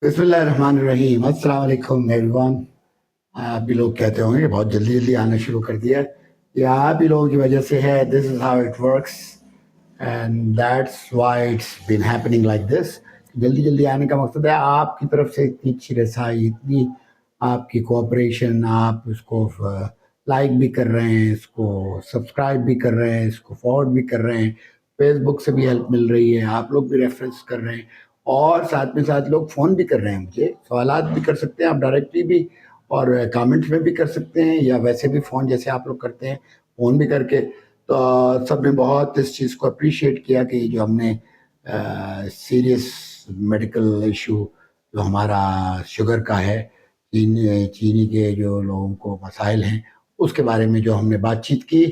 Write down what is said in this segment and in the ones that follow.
बिस्मिल्लाहिर्रहमानिर्रहीम। अस्सलाम वालेकुम एवरीवन। आप भी लोग कहते होंगे कि बहुत जल्दी जल्दी आना शुरू कर दिया है। ये आप ही लोगों की वजह से है। This is how it works and that's why it's been happening like this. जल्दी जल्दी आने का मकसद है आपकी तरफ से इतनी अच्छी रसाई, इतनी आपकी कोऑपरेशन, आप इसको लाइक भी कर रहे हैं, इसको सब्सक्राइब भी कर रहे हैं, इसको फॉरवर्ड भी कर रहे हैं, फेसबुक से भी हेल्प मिल रही है, आप लोग भी रेफरेंस कर रहे हैं और साथ में साथ लोग फ़ोन भी कर रहे हैं मुझे। सवालात भी कर सकते हैं आप डायरेक्टली भी और कमेंट्स में भी कर सकते हैं या वैसे भी फ़ोन जैसे आप लोग करते हैं, फ़ोन भी करके। तो सब ने बहुत इस चीज़ को अप्रिशिएट किया कि जो हमने सीरियस मेडिकल इशू जो हमारा शुगर का है, चीनी के जो लोगों को मसाइल हैं, उसके बारे में जो हमने बातचीत की।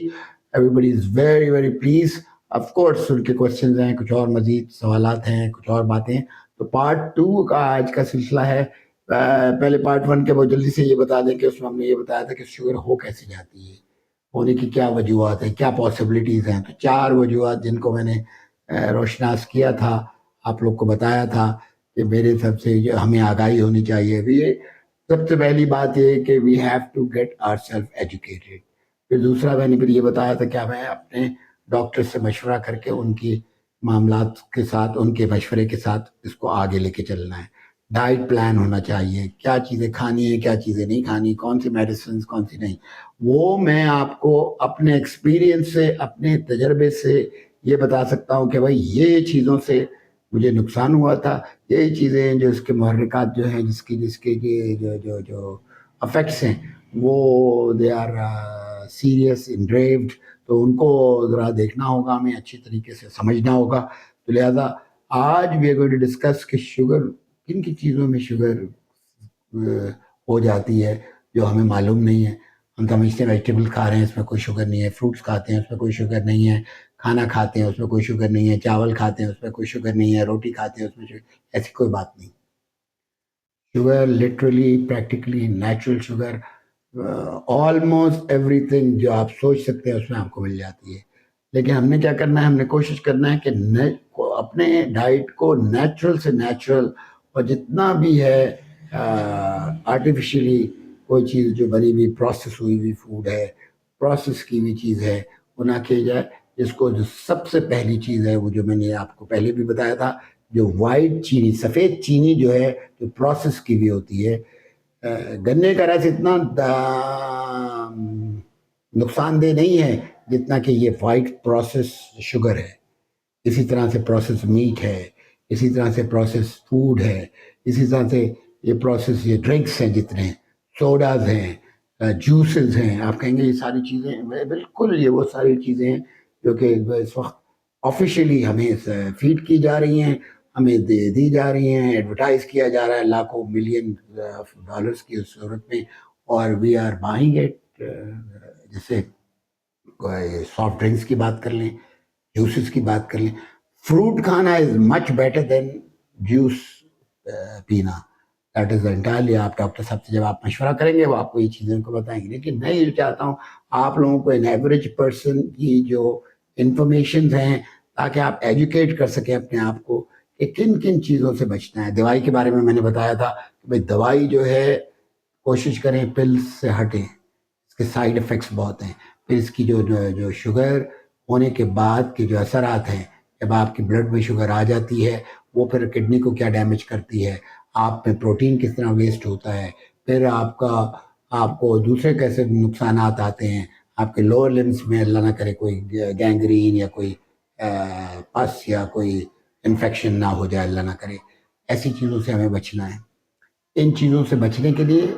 Everybody is very very please. Of course उनके क्वेश्चंस हैं, कुछ और मज़ीद सवालात हैं, कुछ और बातें हैं। तो पार्ट 2 का आज का सिलसिला है। पहले पार्ट 1 के बहुत जल्दी से ये बता दें कि उसमें हमने ये बताया था कि शुगर हो कैसे जाती है, होने की क्या वजूहत हैं, क्या पॉसिबिलिटीज़ हैं। तो 4 वजूहत जिनको मैंने रोशनास किया था, आप लोग को बताया था कि मेरे हिसाब से जो हमें आगाही होनी चाहिए। ये सबसे पहली बात ये है कि we have to get ourselves educated. फिर दूसरा मैंने फिर ये बताया था कि हमें अपने डॉक्टर से मशवरा करके उनकी मामलात के साथ, उनके मशवरे के साथ इसको आगे लेके चलना है। डाइट प्लान होना चाहिए, क्या चीज़ें खानी है, क्या चीज़ें नहीं खानी, कौन सी मेडिसिन, कौन सी नहीं। वो मैं आपको अपने एक्सपीरियंस से, अपने तजर्बे से ये बता सकता हूँ कि भाई ये चीज़ों से मुझे नुकसान हुआ था, यही चीज़ें हैं जो इसके मुहर्रिकात जो हैं, जिसकी जिसके ये जो जो जो अफेक्ट्स हैं, वो दे आर सीरियस इनग्रेव्ड। तो उनको ज़रा देखना होगा, हमें अच्छी तरीके से समझना होगा। तो लिहाजा आज we are going to discuss कि शुगर, किन किन चीज़ों में शुगर हो जाती है जो हमें मालूम नहीं है। हम समझते हैं वेजिटेबल खा रहे हैं इसमें कोई शुगर नहीं है, फ्रूट्स खाते हैं उसमें कोई शुगर नहीं है, खाना खाते हैं उसमें कोई शुगर नहीं है, चावल खाते हैं उसमें कोई शुगर नहीं है, रोटी खाते हैं उसमें ऐसी कोई बात नहीं। Sugar literally, practically natural sugar, almost everything जो आप सोच सकते हैं उसमें आपको मिल जाती है। लेकिन हमने क्या करना है, हमने कोशिश करना है कि अपने डाइट को नेचुरल से नेचुरल और जितना भी है आर्टिफिशियली कोई चीज़ जो बनी हुई प्रोसेस हुई हुई फूड है, प्रोसेस की हुई चीज़ है, वो ना की जाए। इसको जो सबसे पहली चीज़ है वो जो मैंने आपको पहले भी बताया था, जो वाइट चीनी, सफ़ेद चीनी जो है, जो प्रोसेस की हुई होती है। गन्ने का रस इतना नुकसानदेह नहीं है जितना कि ये वाइट प्रोसेस शुगर है। इसी तरह से प्रोसेस मीट है, इसी तरह से प्रोसेस फूड है, इसी तरह से ये प्रोसेस ये ड्रिंक्स हैं, जितने सोडाज हैं, जूसेस हैं। आप कहेंगे ये सारी चीज़ें, बिल्कुल ये वो सारी चीज़ें हैं जो कि इस वक्त ऑफिशियली हमें फीड की जा रही हैं, हमें दी जा रही हैं, एडवर्टाइज किया जा रहा है लाखों मिलियन डॉलर्स की सूरत में, और वी आर बाइंग इट। जैसे सॉफ्ट ड्रिंक्स की बात कर लें, जूसेस की बात कर लें, फ्रूट खाना is much better than juice पीना। दैट इज एंटायरली, आप डॉक्टर साहब से जब आप मशवरा करेंगे वो आपको ये चीज़ें को बताएंगे। लेकिन मैं ये चाहता हूँ आप लोगों को, इन एवरेज पर्सन की जो इंफॉर्मेशन हैं, ताकि आप एजुकेट कर सकें अपने आप को कि किन किन चीज़ों से बचना है। दवाई के बारे में मैंने बताया था कि भाई दवाई जो है, कोशिश करें पिल्स से हटें, इसके साइड इफ़ेक्ट्स बहुत हैं। फिर इसकी जो जो जो शुगर होने के बाद के जो असरात हैं, जब आपकी ब्लड में शुगर आ जाती है, वो फिर किडनी को क्या डैमेज करती है, आप में प्रोटीन किस तरह वेस्ट होता है, फिर आपको दूसरे कैसे नुकसानात आते हैं, आपके लोअर लिम्स में अल्लाह ना करे कोई गैंग्रीन या कोई पस या कोई इन्फेक्शन ना हो जाए, अल्लाह ना करे। ऐसी चीज़ों से हमें बचना है। इन चीज़ों से बचने के लिए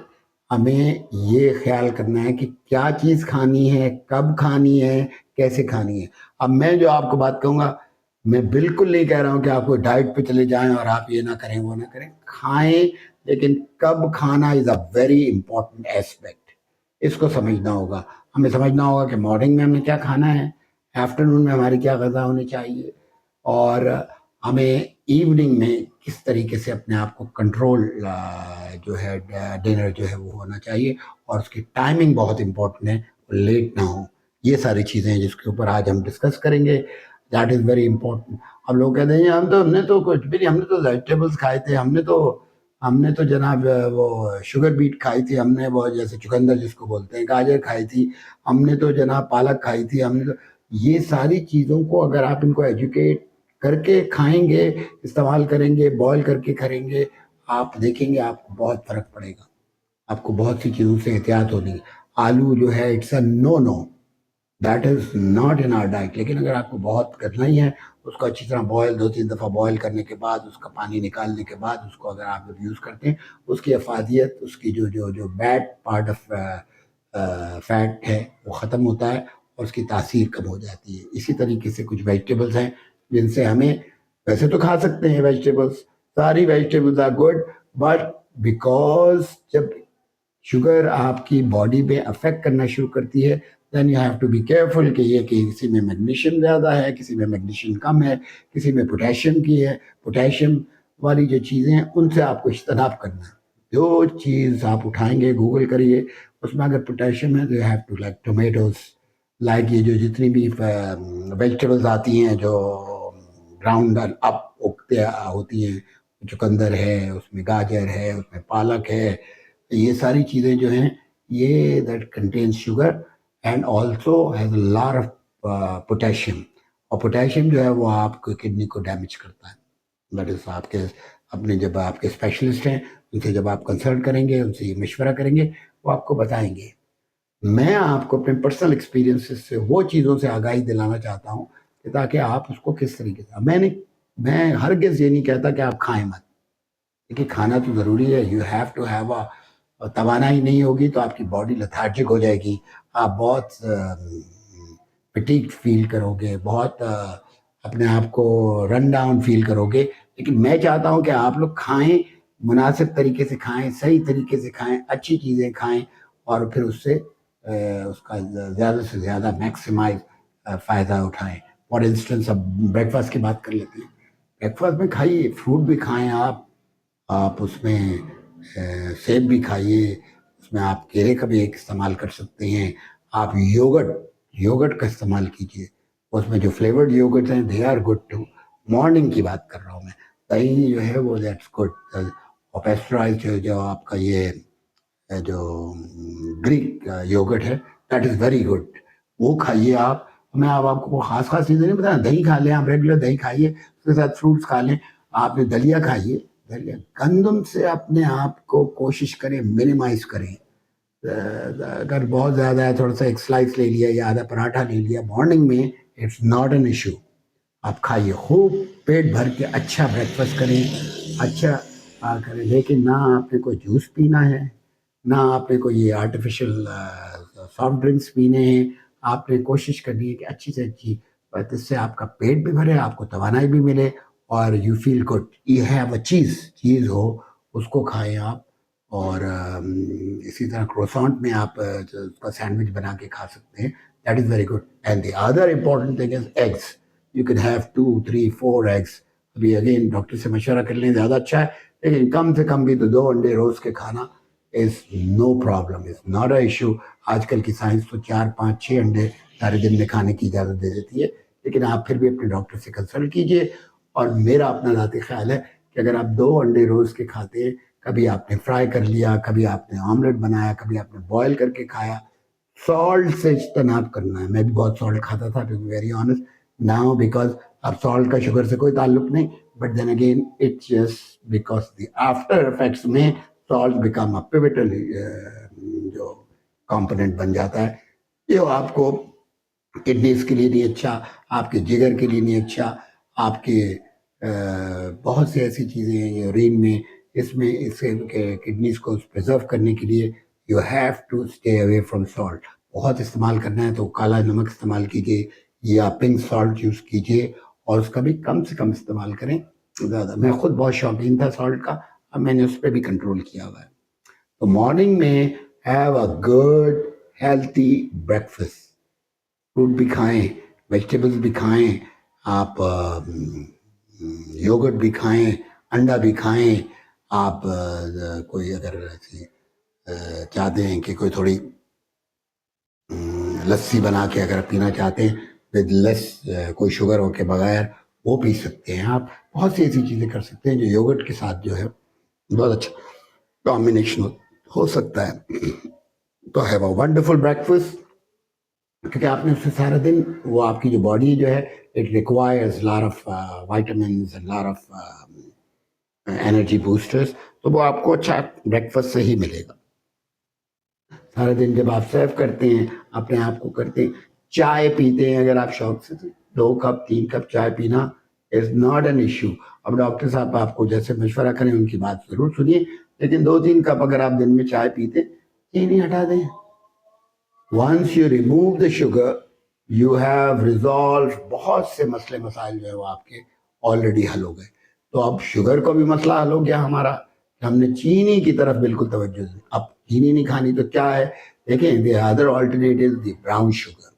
हमें ये ख्याल करना है कि क्या चीज़ खानी है, कब खानी है, कैसे खानी है। अब मैं जो आपको बात कहूँगा, मैं बिल्कुल नहीं कह रहा हूँ कि आपको डाइट पे चले जाएं और आप ये ना करें, वो ना करें, खाएं, लेकिन कब खाना is a very important aspect. इसको समझना होगा। हमें समझना होगा कि मॉर्निंग में हमें क्या खाना है, आफ्टरनून में हमारी क्या ग़िज़ा होनी चाहिए, और हमें इवनिंग में किस तरीके से अपने आप को कंट्रोल जो है डिनर जो है वो होना चाहिए, और उसकी टाइमिंग बहुत इम्पोर्टेंट है, लेट ना हो। ये सारी चीज़ें हैं जिसके ऊपर आज हम डिस्कस करेंगे। That is very important. अब लोग कहते हैं हमने तो कुछ भी नहीं, हमने तो वेजिटेबल्स खाए थे, हमने तो हमने तो जनाब वो शुगर बीट खाई थी हमने, वो जैसे चुकंदर जिसको बोलते हैं, गाजर खाई थी हमने, तो जनाब पालक खाई थी हमने। तो ये सारी चीज़ों को अगर आप इनको एजुकेट करके खाएंगे, इस्तेमाल करेंगे, बॉईल करके करेंगे, आप देखेंगे आपको बहुत फर्क पड़ेगा। आपको बहुत सी चीज़ों से एहतियात होनी है। आलू जो है it's a no no, that is not in our diet. लेकिन अगर आपको बहुत करना ही है, उसको अच्छी तरह बॉयल 2-3 दफ़ा बॉयल करने के बाद, उसका पानी निकालने के बाद, उसको अगर आप जब यूज़ करते हैं, उसकी अफादियत, उसकी जो जो जो बैड पार्ट ऑफ फैट है वो ख़त्म होता है और उसकी तासीर कम हो जाती है। इसी तरीके से कुछ वेजिटेबल्स हैं जिनसे हमें, वैसे तो खा सकते हैं वेजिटेबल्स, सारी vegetables are good, but because जब शुगर आपकी बॉडी में अफेक्ट करना शुरू करती है, then you have to be careful कि ये कि किसी में मैग्नीशियम ज़्यादा है, किसी में मैग्नीशियम कम है, किसी में पोटेशियम की है। पोटेशियम वाली जो चीज़ें हैं उनसे आपको इज्तनाब करना है। जो चीज़ आप उठाएंगे, गूगल करिए, उसमें अगर पोटेशियम है तो you have to like tomatoes, like ये जो जितनी भी वेजिटेबल्स आती हैं जो ग्राउंड अप उगते होती हैं, चुकंदर है, उसमें गाजर है, उसमें पालक है, ये सारी चीज़ें जो हैं ये that contains sugar and also has a lot of potassium. और पोटेशियम जो है वो आपको किडनी को डैमेज करता है। दैट इज़ आपके अपने जब आपके स्पेशलिस्ट हैं उनसे जब आप कंसल्ट करेंगे, उनसे ये मशवरा करेंगे, वो आपको बताएंगे। मैं आपको अपने पर्सनल एक्सपीरियंसेस से वो चीज़ों से आगाही दिलाना चाहता हूँ कि ताकि आप उसको किस तरीके से, मैं हरगिज़ ये नहीं कहता कि आप खाएं मत। देखिए खाना तो ज़रूरी है, यू हैव टू हैव तवानाई नहीं होगी तो आपकी बॉडी लेथार्जिक हो जाएगी, आप बहुत फटीग फील करोगे, बहुत अपने आप को रन डाउन फील करोगे। लेकिन मैं चाहता हूँ कि आप लोग खाएं, मुनासिब तरीके से खाएं, सही तरीके से खाएं, अच्छी चीज़ें खाएं और फिर उससे उसका ज़्यादा से ज़्यादा मैक्सिमाइज फ़ायदा उठाएं। फॉर इंस्टेंस अब ब्रेकफास्ट की बात कर लेते हैं। ब्रेकफास्ट में खाइए, फ्रूट भी खाएं आप उसमें सेब भी खाइए, उसमें आप केले का भी एक इस्तेमाल कर सकते हैं। आप योगर्ट योगर्ट का इस्तेमाल कीजिए, उसमें जो फ्लेवर्ड योगर्ट हैं they are good too. Morning की बात कर रहा हूँ मैं। दही जो है वो दैट्स गुड। और पेस्टराइज जो आपका ये जो ग्रीक योगर्ट है दैट इज़ वेरी गुड, वो खाइए आप। मैं अब आपको खास खास चीज़ें नहीं बताया, दही खा लें आप, रेगुलर दही खाइए, उसके साथ फ्रूट्स खा लें। आप दलिया खाइए, दलिया गंदम से अपने आप को कोशिश करें मिनिमाइज करें। अगर बहुत ज़्यादा है, थोड़ा सा एक स्लाइस ले लिया या आधा पराठा ले लिया मॉर्निंग में, इट्स नॉट एन इशू। आप खाइए, खूब पेट भर के अच्छा ब्रेकफास्ट करें, अच्छा करें। लेकिन ना आपने कोई जूस पीना है, ना आपने कोई ये आर्टिफिशियल सॉफ्ट ड्रिंक्स पीने हैं। आपने कोशिश करनी है कि अच्छी से अच्छी, जिससे आपका पेट भी भरे, आपको तवानाई भी मिले और you feel good. You have a cheese हो, उसको खाएं आप। और इसी तरह क्रोसॉन्ट में आप उसका सैंडविच बना के खा सकते हैं, that is very good. And the other important thing is eggs. You can have 2, 3, 4 eggs. अभी अगेन डॉक्टर से मशवरा कर लें, ज़्यादा अच्छा है, लेकिन कम से कम भी तो 2 अंडे रोज़ के खाना is no problem, is not a issue. आजकल की साइंस तो 4, 5, 6 अंडे सारे दिन में खाने की इजाज़त दे देती है, लेकिन आप फिर भी अपने डॉक्टर से कंसल्ट कीजिए। और मेरा अपना ज़ाती ख्याल है कि अगर आप 2 अंडे रोज़ के खाते हैं, कभी आपने फ्राई कर लिया, कभी आपने ऑमलेट बनाया, कभी आपने बॉयल करके खाया, सॉल्ट से इज्तनाब करना है। मैं भी बहुत सॉल्ट खाता था, to be very honest now, because अब सॉल्ट का शुगर से कोई ताल्लुक नहीं, but then again it's just because the after effects में सॉल्ट बिकम अ पिवटल जो कंपोनेंट बन जाता है। ये आपको किडनीज के लिए नहीं अच्छा, आपके जिगर के लिए नहीं अच्छा, आपके बहुत सी ऐसी चीज़ें हैं यूरिन में, इसमें इससे किडनीज को प्रिजर्व करने के लिए you have to stay away from salt. बहुत इस्तेमाल करना है तो काला नमक इस्तेमाल कीजिए या पिंक सॉल्ट यूज़ कीजिए, और उसका भी कम से कम इस्तेमाल करें। ज़्यादा, मैं खुद बहुत शौकीन था सॉल्ट का, अब मैंने उस पर भी कंट्रोल किया हुआ है। तो मॉर्निंग में have a good healthy breakfast. Fruit भी खाएं, वेजिटेबल्स भी खाएं, आप योगर्ट भी खाएं, अंडा भी खाएं। आप कोई अगर ऐसे चाहते हैं कि कोई थोड़ी लस्सी बना के अगर पीना चाहते हैं विद लेस कोई शुगर हो के बगैर, वो पी सकते हैं आप। बहुत सी ऐसी चीज़ें कर सकते हैं जो योगर्ट के साथ जो है बहुत अच्छा कॉम्बिनेशन हो सकता है। तो हैव अ वंडरफुल ब्रेकफास्ट, क्योंकि आपने उससे सारा दिन वो आपकी जो बॉडी जो है it requires lot of vitamins and lot of energy boosters, तो वो आपको अच्छा ब्रेकफास्ट से ही मिलेगा। सारा दिन जब आप सर्व करते हैं अपने आप को करते हैं, चाय पीते हैं अगर आप शौक से, तो 2 कप 3 कप चाय पीना इज नॉट एन इश्यू। अब डॉक्टर साहब आपको जैसे मशवरा करें उनकी बात जरूर सुनिए, लेकिन 2-3 कप अगर आप दिन में चाय पीते, चीनी हटा दें। Once you remove the sugar you have resolve बहुत से मसले मसाइल जो है वो आपके ऑलरेडी हल हो गए। तो अब शुगर को भी मसला हल हो गया हमारा, हमने चीनी की तरफ बिल्कुल तवज्जो दी। अब चीनी नहीं खानी तो क्या है, देखें the other alternative the brown sugar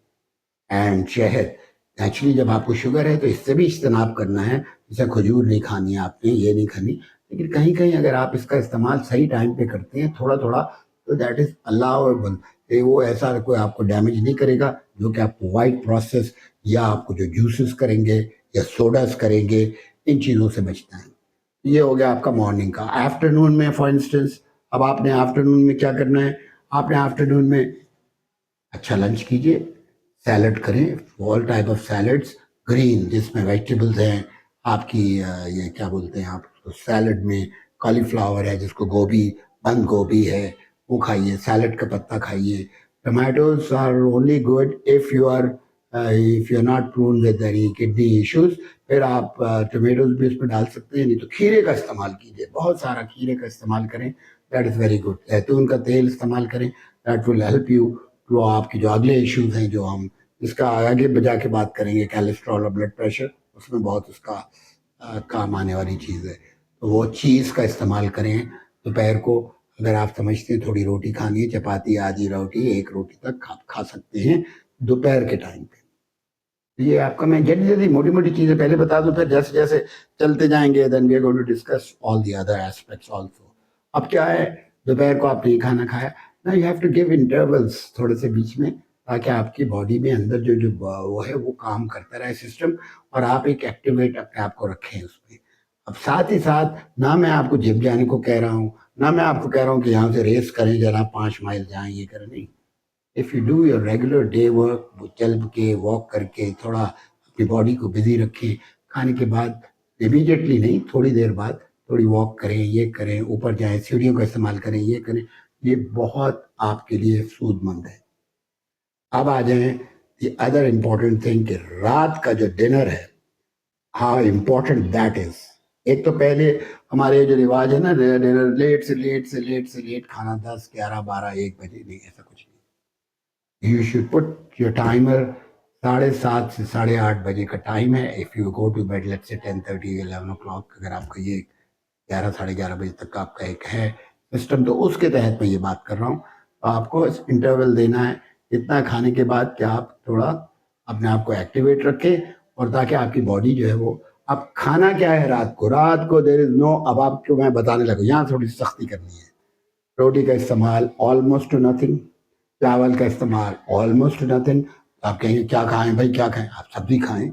and शहद। एक्चुअली जब आपको शुगर है तो इससे भी इज्तनाब करना है, जैसे खजूर नहीं खानी है आपने, ये नहीं खानी, लेकिन कहीं कहीं अगर आप इसका इस्तेमाल सही टाइम पे करते हैं थोड़ा थोड़ा, तो दैट इज अलाउएबल। वो ऐसा कोई आपको डैमेज नहीं करेगा जो कि आपको वाइट प्रोसेस या आपको जो जूसेस करेंगे या सोडास करेंगे, इन चीज़ों से बचना है। ये हो गया आपका मॉर्निंग का। आफ्टरनून में फॉर इंस्टेंस, अब आपने आफ्टरनून में क्या करना है, आपने आफ्टरनून में अच्छा लंच कीजिए, सैलड करें, all type of salads, green जिसमें वेजिटेबल्स हैं आपकी, ये क्या बोलते हैं आप उसको, सैलड में कॉलीफ्लावर है, जिसको गोभी, बंद गोभी है, वो खाइए, सैलड का पत्ता खाइए। Tomatoes are only good if you are not prone with any kidney issues, फिर आप टमाटोज भी उसमें डाल सकते हैं। नहीं तो खीरे का इस्तेमाल कीजिए, बहुत सारा खीरे का इस्तेमाल करें, दैट इज़ वेरी गुड। जैतून का तेल इस्तेमाल करें, दैट विल हेल्प यू। तो आपके जो अगले इश्यूज हैं जो हम इसका आगे बजा के बात करेंगे, कोलेस्ट्रॉल और ब्लड प्रेशर, उसमें बहुत उसका काम आने वाली चीज़ है। तो वो चीज़ का इस्तेमाल करें। दोपहर को अगर आप समझते हैं थोड़ी रोटी खानी है, चपाती, आधी रोटी, 1 रोटी तक खा सकते हैं दोपहर के टाइम पे। ये आपका, मैं जल्दी जल्दी मोटी मोटी चीज़ें पहले बता दूं, फिर जैसे जैसे चलते जाएंगे then we are going to discuss all the other aspects also. अब क्या है, दोपहर को आपने खाना खाया ना, you have to give intervals थोड़े से बीच में, ताकि आपकी बॉडी में अंदर जो जो वो है वो काम करता रहे सिस्टम, और आप एक एक्टिवेट अपने आप को रखें उसमें। अब साथ ही साथ ना मैं आपको जिम जाने को कह रहा हूँ, ना मैं आपको कह रहा हूँ कि यहाँ से रेस करें जरा 5 माइल जाएं, ये करें, नहीं। If you do your regular day work, चल के वॉक करके थोड़ा अपनी बॉडी को बिजी रखें, खाने के बाद इमीडिएटली नहीं, थोड़ी देर बाद थोड़ी वॉक करें, ये करें, ऊपर जाएं, सीढ़ियों का इस्तेमाल करें, ये करें, ये बहुत आपके लिए सूदमंद है। अब आ जाएं द अदर इम्पॉर्टेंट थिंग कि रात का जो डिनर है, हाउ इम्पोर्टेंट दैट इज। एक तो पहले हमारे जो रिवाज है ना, डिनर लेट से लेट से लेट से लेट खाना, 10 11 12 1 बजे, नहीं, ऐसा कुछ नहीं। You should put your timer, 7:30 से 8:30 बजे का टाइम है। If you go to bed lets से 10:30 11 o'clock, अगर आपका ये 11 साढ़े 11 बजे तक का आपका एक है सिस्टम, तो उसके तहत मैं ये बात कर रहा हूँ। तो आपको इंटरवल देना है इतना खाने के बाद कि आप थोड़ा अपने आप को एक्टिवेट रखें, और ताकि आपकी बॉडी जो है वो, अब खाना क्या है रात को, रात को देर इज नो, अब आपको मैं बताने लगा, यहाँ थोड़ी सख्ती करनी है। रोटी का इस्तेमाल ऑलमोस्ट टू नथिंग, चावल का इस्तेमाल ऑलमोस्ट टू नथिंग। आप कहेंगे क्या खाएं भाई, क्या खाएं, आप सब्जी खाएं,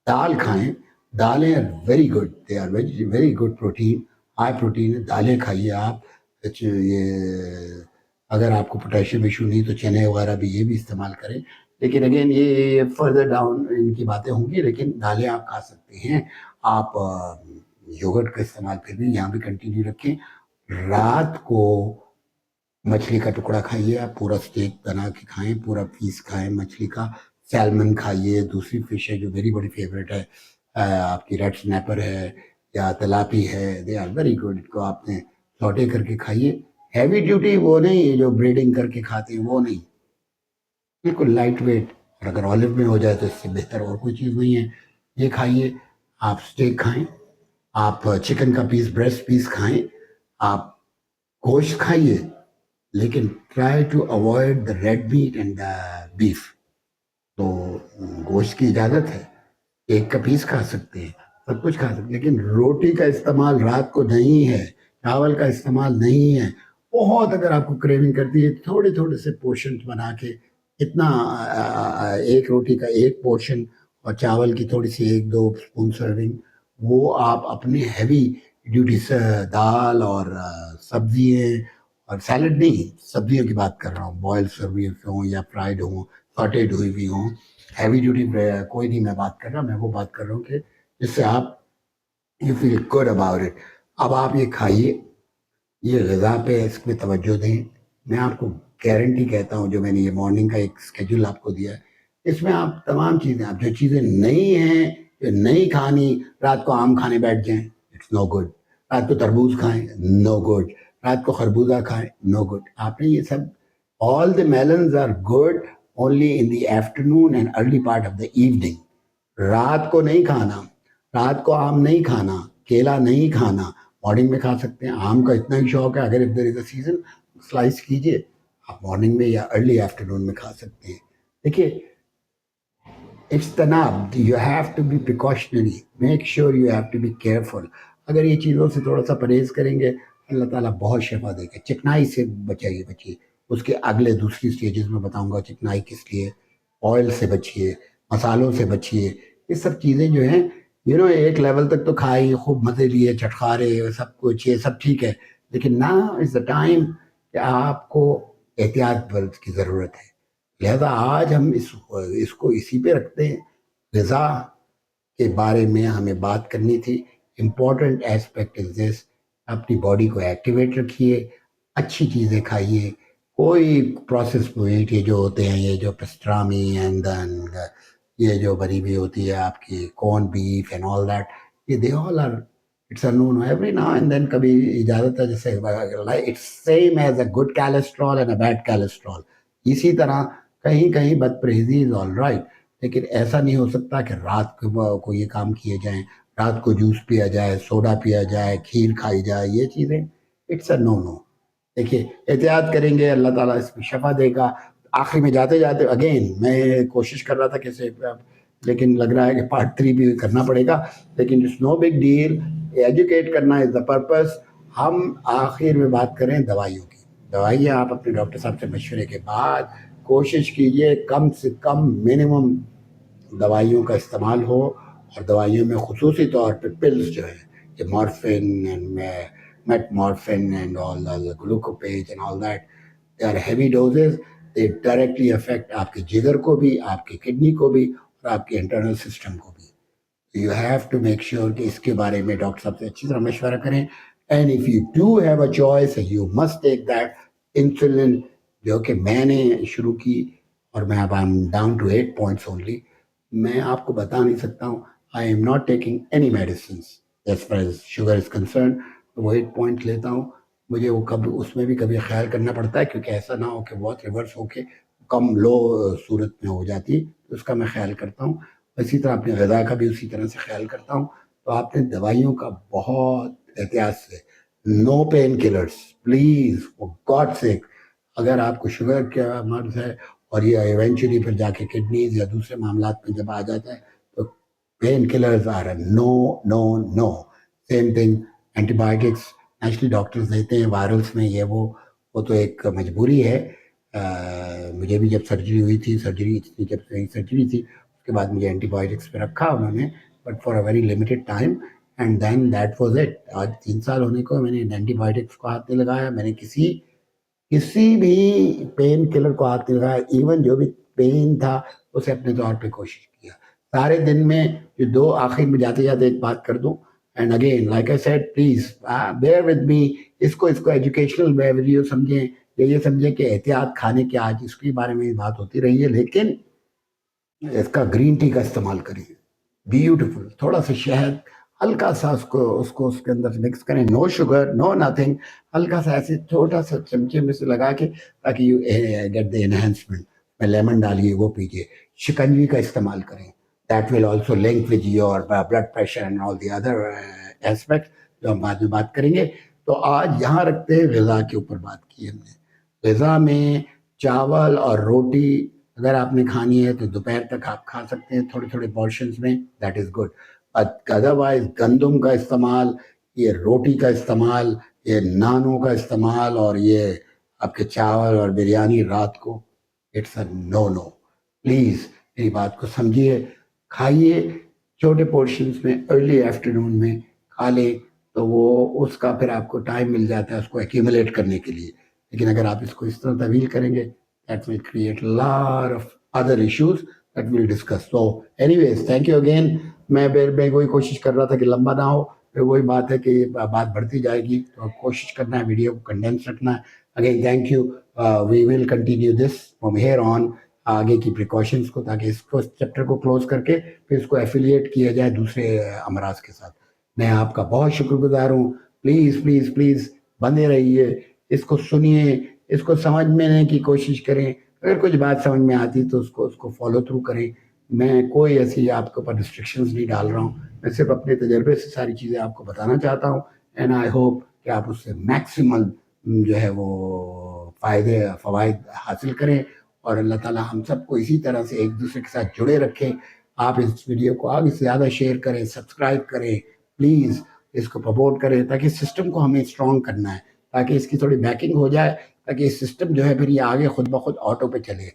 दाल खाएं। दालें are very good, they are very very good protein, high protein है, दालें खाइए आप। ये अगर आपको पोटेशियम इशू नहीं तो चने वगैरह भी, ये भी इस्तेमाल करें। लेकिन अगेन ये फर्दर डाउन इनकी बातें होंगी, लेकिन दालें आप खा सकते हैं। आप योगर्ट का इस्तेमाल फिर भी यहाँ भी कंटिन्यू रखें। रात को मछली का टुकड़ा खाइए, आप पूरा स्टेक बना के खाएं, पूरा पीस खाएं मछली का। सैल्मन खाइए, दूसरी फिश है जो मेरी बड़ी फेवरेट है, आपकी रेड स्नैपर है या तलापी है, दे आर वेरी गुड। इनको आपने सौटे करके खाइए, हैवी ड्यूटी वो नहीं, जो ब्रीडिंग करके खाते हैं वो नहीं, बिल्कुल लाइट वेट। और अगर ऑलिव में हो जाए तो इससे बेहतर और कोई चीज़ नहीं है। ये खाइए, आप स्टेक खाएं, आप चिकन का पीस, ब्रेस्ट पीस खाएं, आप गोश्त खाइए, लेकिन try to avoid the red meat and the beef. तो गोश्त की इजाज़त है, एक का पीस खा सकते हैं, सब कुछ खा सकते हैं, लेकिन रोटी का इस्तेमाल रात को नहीं है, चावल का इस्तेमाल नहीं है। बहुत अगर आपको क्रेविंग करती है, थोड़े थोड़े से पोर्शन बना के, इतना एक रोटी का एक पोर्शन और चावल की थोड़ी सी 1-2 स्पून सर्विंग, वो आप अपने हैवी ड्यूटी से दाल और सब्जियाँ और सैलड नहीं, सब्जियों की बात कर रहा हूँ, बॉयल सब्जियाँ हों या फ्राइड हों, सॉटेड हुई हुई हों, हैवी ड्यूटी कोई नहीं मैं बात कर रहा, मैं वो बात कर रहा हूँ कि जिससे आप you feel good about it. अब आप ये खाइए, ये ग़िज़ा पे इसमें तवज्जो दें। मैं आपको गारंटी कहता हूँ, जो मैंने ये मॉर्निंग का एक शेड्यूल आपको दिया है, इसमें आप तमाम चीज़ें, आप जो चीज़ें नहीं हैं, जो नहीं खानी, रात को आम खाने बैठ जाएँ, इट्स नो गुड। रात को तरबूज खाएँ, नो गुड। रात को खरबूजा खाएँ, नो गुड। आपने ये सब, all the melons are good only in the afternoon and early part of the evening. रात को नहीं खाना, रात को आम नहीं खाना, केला नहीं खाना, मॉर्निंग में खा सकते हैं। आम का इतना ही शौक है, अगर if there is a season slice कीजिए, आप मॉर्निंग में या अर्ली आफ्टरनून में खा सकते हैं। देखिए, इट्स तनाब, you have to be precautionary, make sure you have to be careful. अगर ये चीज़ों से थोड़ा सा परहेज करेंगे, अल्लाह ताला बहुत शफा देगा। चिकनाई से बचिए। उसके अगले दूसरी स्टेजेस में बताऊंगा चिकनाई किस लिए। ऑयल से बचिए, मसालों से बचिए। ये सब चीज़ें जो हैं, एक लेवल तक तो खाई, खूब मज़े लिए, चटखारे, सब कुछ ये सब ठीक है, लेकिन ना इज़ द टाइम कि आपको एहतियात बरत की ज़रूरत है। लिहाजा आज हम इसको इसी पे रखते हैं। ग़िज़ा के बारे में हमें बात करनी थी। इम्पॉर्टेंट एस्पेक्ट इज़ दिस, अपनी बॉडी को एक्टिवेट रखिए, अच्छी चीज़ें खाइए। कोई प्रोसेस मीट ये जो होते हैं, ये जो पेस्ट्रामी एंड देन ये जो बनी हुई होती है आपकी corn beef and all that, ये they all are, it's a no every now and then कभी इजाज़त है, जैसे it's same as a good cholesterol and a bad cholesterol. इसी तरह कहीं कहीं बदपरहेज़ी इज़ ऑल राइट, लेकिन ऐसा नहीं हो सकता कि रात को ये काम किए जाएँ, रात को जूस पिया जाए, सोडा पिया जाए, खीर खाई जाए, ये चीज़ें इट्स अ नो नो। देखिए, एहतियात करेंगे, अल्लाह ताला इसमें शफ़ा देगा। आखिर में जाते-जाते अगेन मैं कोशिश कर रहा था कैसे, लेकिन लग रहा है कि पार्ट 3 भी करना पड़ेगा, लेकिन it's no big deal. Educate करना इज़ द पर्पस। हम आखिर में बात करें दवाइयों की। दवाइयाँ आप अपने डॉक्टर साहब से मशवरे के बाद कोशिश कीजिए कम से कम मिनिमम दवाइयों का इस्तेमाल हो, और दवाइयों में खुसूसी तौर पे पिल्स जो है, ये morphine and metformin and all the Glucophage and all that, they are heavy doses. They directly affect आपके जिगर को भी, आपकी किडनी को भी, और आपके इंटरनल सिस्टम को भी। You have to make sure कि इसके बारे में डॉक्टर साहब से अच्छी तरह मशवरा करें। And if you do have a choice, you must take that insulin, जो कि मैंने शुरू की, और मैं अब I am down to 8 points only. मैं आपको बता नहीं सकता हूँ, I am not taking any medicine as far as sugar is concern. तो वो 8 पॉइंट लेता हूँ। मुझे वो कभी उसमें भी कभी ख्याल करना पड़ता है, क्योंकि ऐसा ना हो कि बहुत रिवर्स हो के कम लो सूरत में हो जाती, तो उसका मैं ख्याल करता हूँ। इसी तरह अपनी ग़िज़ा का भी उसी तरह से ख्याल करता हूँ। तो आपने दवाइयों का बहुत एहतियात से, no pain killers please, for God sake. अगर आपको शुगर का मर्ज़ है और ये इवेंचुअली फिर जाके किडनीज़ या दूसरे मामलात में जब आ जाता है, तो pain killers are a no no no. Same thing, antibiotics naturally doctors देते हैं वायरल्स में, ये वो तो एक मजबूरी है। मुझे भी जब सर्जरी हुई थी, जब सर्जरी थी, उसके बाद मुझे एंटीबायोटिक्स पे रखा उन्होंने, but for a very limited time, and then that was it. आज 3 साल होने को मैंने एंटीबायोटिक्स को हाथ नहीं लगाया, मैंने किसी किसी भी पेन किलर को हाथ नहीं लगाया। इवन जो भी पेन था उसे अपने तौर पे कोशिश किया। सारे दिन में जो 2 आखिर में जाते-जाते एक बात कर दूँ, and again like I said please bear with me. इसको एजुकेशनल वीडियो समझें, या ये समझें कि एहतियात खाने की, आज इसके बारे में बात होती रही है, लेकिन इसका ग्रीन टी का इस्तेमाल करें, ब्यूटीफुल। थोड़ा सा शहद, हल्का सा उसको उसको उसके अंदर मिक्स करें, नो शुगर नो नथिंग, हल्का सा ऐसे छोटा सा चमचे में से लगा के, ताकि यू गेट द एनहेंसमेंट। में लेमन डालिए, वो पीजिए। शिकंजी का इस्तेमाल करें, that will also link with your blood pressure and all the other aspect, जो हम बाद में बात करेंगे। तो आज यहाँ रखते हैं, ग़िज़ा के ऊपर बात की हमने। ग़िज़ा में चावल और रोटी अगर आपने खानी है तो दोपहर तक आप खा सकते हैं, थोड़े थोड़े पोर्शंस में, दैट इज़ गुड। अदरवाइज गंदम का इस्तेमाल, ये रोटी का इस्तेमाल, ये नानों का इस्तेमाल, और ये आपके चावल और बिरयानी रात को, it's a no no. Please मेरी बात को समझिए, खाइए छोटे पोर्शंस में, अर्ली आफ्टरनून में खा लें, तो वो उसका फिर आपको टाइम मिल जाता है उसको एक्यूमुलेट करने के लिए। लेकिन अगर आप इसको इस तरह तवील करेंगे, that will create lot of other issues that will discuss. So anyways, thank you again. मैं वही कोशिश कर रहा था कि लंबा ना हो, फिर वही बात है कि बात बढ़ती जाएगी, तो कोशिश करना है वीडियो को कंडेंस रखना है। Again thank you. We will continue this from here on, आगे की प्रिकॉशंस को, ताकि इसको चैप्टर को क्लोज करके फिर इसको एफिलिएट किया जाए दूसरे अमराज के साथ। मैं आपका बहुत शुक्रगुजार हूँ। प्लीज़ प्लीज़ प्लीज़ बने रहिए, इसको सुनिए, इसको समझने की कोशिश करें। अगर कुछ बात समझ में आती तो उसको उसको फॉलो थ्रू करें। मैं कोई ऐसी आपके ऊपर रिस्ट्रिक्शंस नहीं डाल रहा हूँ, मैं सिर्फ अपने तजर्बे से सारी चीज़ें आपको बताना चाहता हूँ। एंड आई होप कि आप उससे मैक्सिमम जो है वो फ़वाइद हासिल करें, और अल्लाह ताला हम सबको इसी तरह से एक दूसरे के साथ जुड़े रखें। आप इस वीडियो को आगे से ज़्यादा शेयर करें, सब्सक्राइब करें, प्लीज़ इसको प्रमोट करें, ताकि सिस्टम को हमें स्ट्रॉन्ग करना है, ताकि इसकी थोड़ी बैकिंग हो जाए, ताकि सिस्टम जो है फिर ये आगे खुद ब खुद ऑटो पे चले।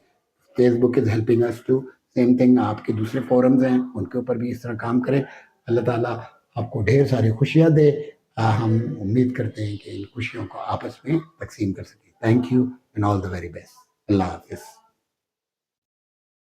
Facebook is helping us too, same thing आपके दूसरे फोरम्स हैं उनके ऊपर भी इस तरह काम करें। अल्लाह ताला आपको ढेर सारी खुशियाँ दे। हम उम्मीद करते हैं कि इन खुशियों को आपस में तकसीम कर सकें। Thank you and all the very best. अल्लाह हाफिज़।